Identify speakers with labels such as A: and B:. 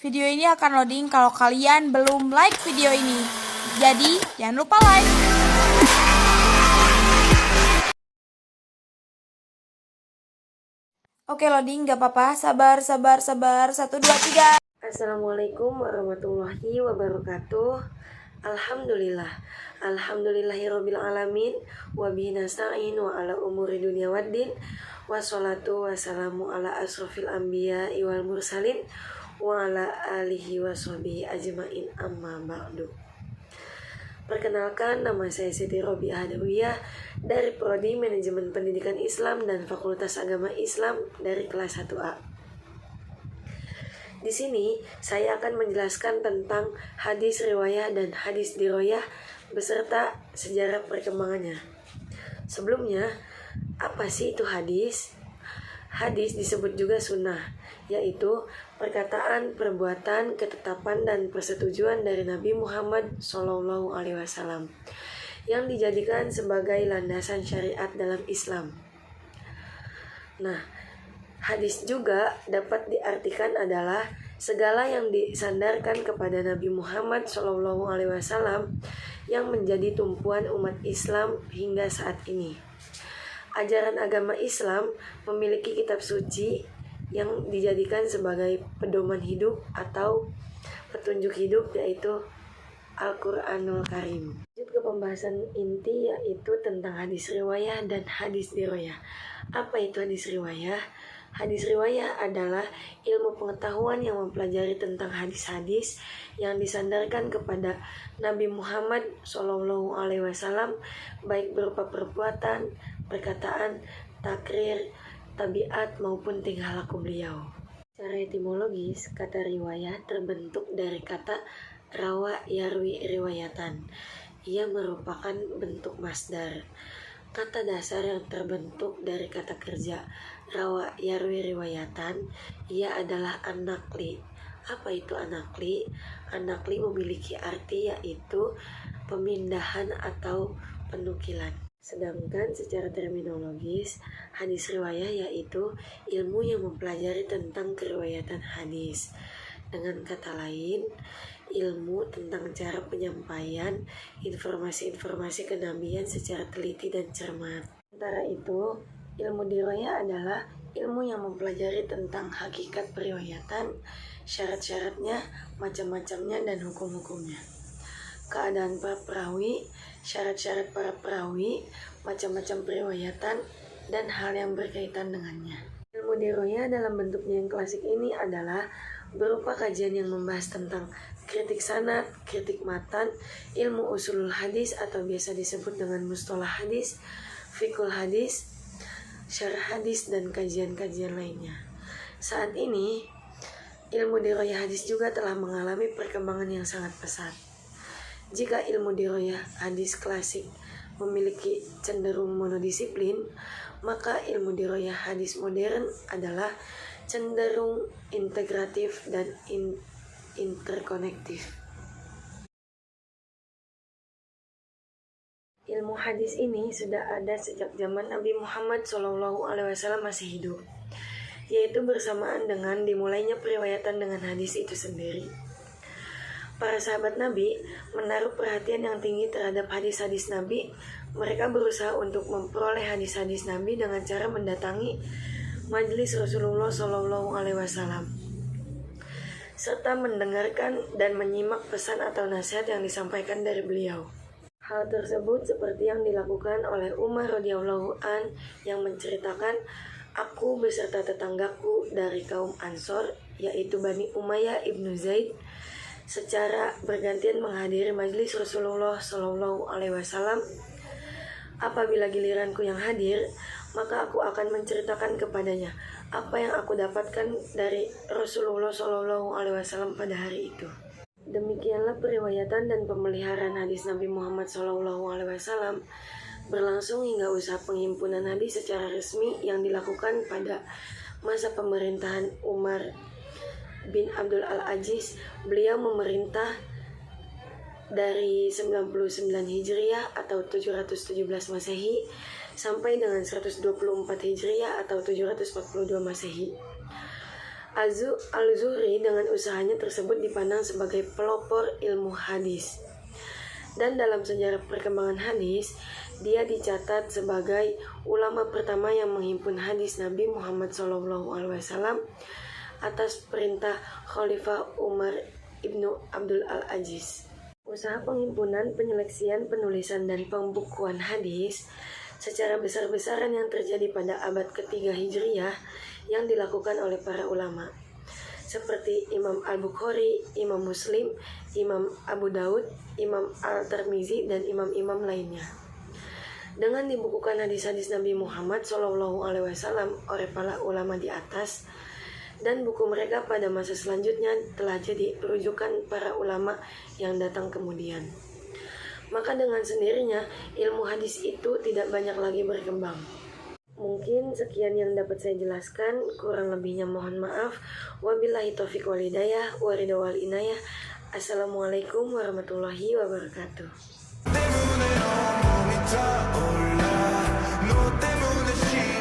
A: Video ini akan loading kalau kalian belum like video ini. Jadi, jangan lupa like. Oke, loading, gak apa-apa. Sabar. 1, 2, 3.
B: Assalamualaikum warahmatullahi wabarakatuh. Alhamdulillahirabbil alamin wa bihi nasta'in wa ala umuri dunya waddin. Wassalatu wassalamu ala asrofil anbiya'i wal mursalin wa ala alihi wa sahbihi ajma'in, amma ba'du. Perkenalkan, nama saya Siti Robiah Adawiyah dari Prodi Manajemen Pendidikan Islam dan Fakultas Agama Islam dari kelas 1A. Di sini saya akan menjelaskan tentang hadis riwayah dan hadis diroyah beserta sejarah perkembangannya. Sebelumnya, apa sih itu hadis? Hadis disebut juga sunnah, yaitu perkataan, perbuatan, ketetapan, dan persetujuan dari Nabi Muhammad SAW yang dijadikan sebagai landasan syariat dalam Islam. Nah, hadis juga dapat diartikan adalah segala yang disandarkan kepada Nabi Muhammad SAW yang menjadi tumpuan umat Islam hingga saat ini. Ajaran agama Islam memiliki kitab suci yang dijadikan sebagai pedoman hidup atau petunjuk hidup, yaitu Al-Quranul Karim. Lanjut ke pembahasan inti, yaitu tentang hadis riwayah dan hadis diroyah. Apa itu hadis riwayah? Hadis riwayah adalah ilmu pengetahuan yang mempelajari tentang hadis-hadis yang disandarkan kepada Nabi Muhammad SAW, baik berupa perbuatan, perkataan, takrir, tabiat maupun tingkah laku beliau. Secara etimologis, kata riwayah terbentuk dari kata rawa yarwi riwayatan. Ia merupakan bentuk masdar. Kata dasar yang terbentuk dari kata kerja rawa yarwi riwayatan, ia adalah an-naqli. Apa itu an-naqli? An-naqli memiliki arti yaitu pemindahan atau penukilan. Sedangkan secara terminologis, hadis riwayah yaitu ilmu yang mempelajari tentang keriwayatan hadis. Dengan kata lain, ilmu tentang cara penyampaian informasi-informasi kenabian secara teliti dan cermat. Sementara itu, ilmu diroyah adalah ilmu yang mempelajari tentang hakikat periwayatan, syarat-syaratnya, macam-macamnya, dan hukum-hukumnya. Keadaan para perawi, syarat-syarat para perawi, macam-macam periwayatan, dan hal yang berkaitan dengannya. Ilmu diroyah dalam bentuknya yang klasik ini adalah berupa kajian yang membahas tentang kritik sanad, kritik matan, ilmu usulul hadis atau biasa disebut dengan mustalah hadis, fiqhul hadis, syarah hadis, dan kajian-kajian lainnya. Saat ini, ilmu diroyah hadis juga telah mengalami perkembangan yang sangat pesat. Jika ilmu diroyah hadis klasik memiliki cenderung monodisiplin, maka ilmu diroyah hadis modern adalah cenderung integratif dan interkonektif. Ilmu hadis ini sudah ada sejak zaman Nabi Muhammad SAW masih hidup, yaitu bersamaan dengan dimulainya periwayatan dengan hadis itu sendiri. Para sahabat Nabi menaruh perhatian yang tinggi terhadap hadis-hadis Nabi. Mereka berusaha untuk memperoleh hadis-hadis Nabi dengan cara mendatangi majelis Rasulullah SAW, serta mendengarkan dan menyimak pesan atau nasihat yang disampaikan dari beliau. Hal tersebut seperti yang dilakukan oleh Umar radhiyallahu an yang menceritakan, aku beserta tetanggaku dari kaum Ansor, yaitu Bani Umayyah ibnu Zaid, secara bergantian menghadiri majelis Rasulullah SAW. Apabila giliranku yang hadir, maka aku akan menceritakan kepadanya apa yang aku dapatkan dari Rasulullah SAW pada hari itu. Demikianlah periwayatan dan pemeliharaan hadis Nabi Muhammad SAW berlangsung hingga usaha penghimpunan hadis secara resmi yang dilakukan pada masa pemerintahan Umar bin Abdul Al-Aziz. Beliau memerintah dari 99 Hijriah atau 717 Masehi sampai dengan 124 Hijriah atau 742 Masehi. Al-Zuhri dengan usahanya tersebut dipandang sebagai pelopor ilmu hadis. Dan dalam sejarah perkembangan hadis, dia dicatat sebagai ulama pertama yang menghimpun hadis Nabi Muhammad SAW atas perintah Khalifah Umar ibnu Abdul Al-Aziz. Usaha penghimpunan, penyeleksian, penulisan, dan pembukuan hadis secara besar-besaran yang terjadi pada abad ketiga Hijriyah yang dilakukan oleh para ulama seperti Imam Al-Bukhari, Imam Muslim, Imam Abu Daud, Imam Al-Tirmizi, dan imam-imam lainnya. Dengan dibukukan hadis-hadis Nabi Muhammad SAW oleh para ulama di atas, dan buku mereka pada masa selanjutnya telah jadi rujukan para ulama yang datang kemudian. Maka dengan sendirinya ilmu hadis itu tidak banyak lagi berkembang. Mungkin sekian yang dapat saya jelaskan, kurang lebihnya mohon maaf. Wabillahi taufiq wal hidayah, waridha wal inayah. Assalamualaikum warahmatullahi wabarakatuh.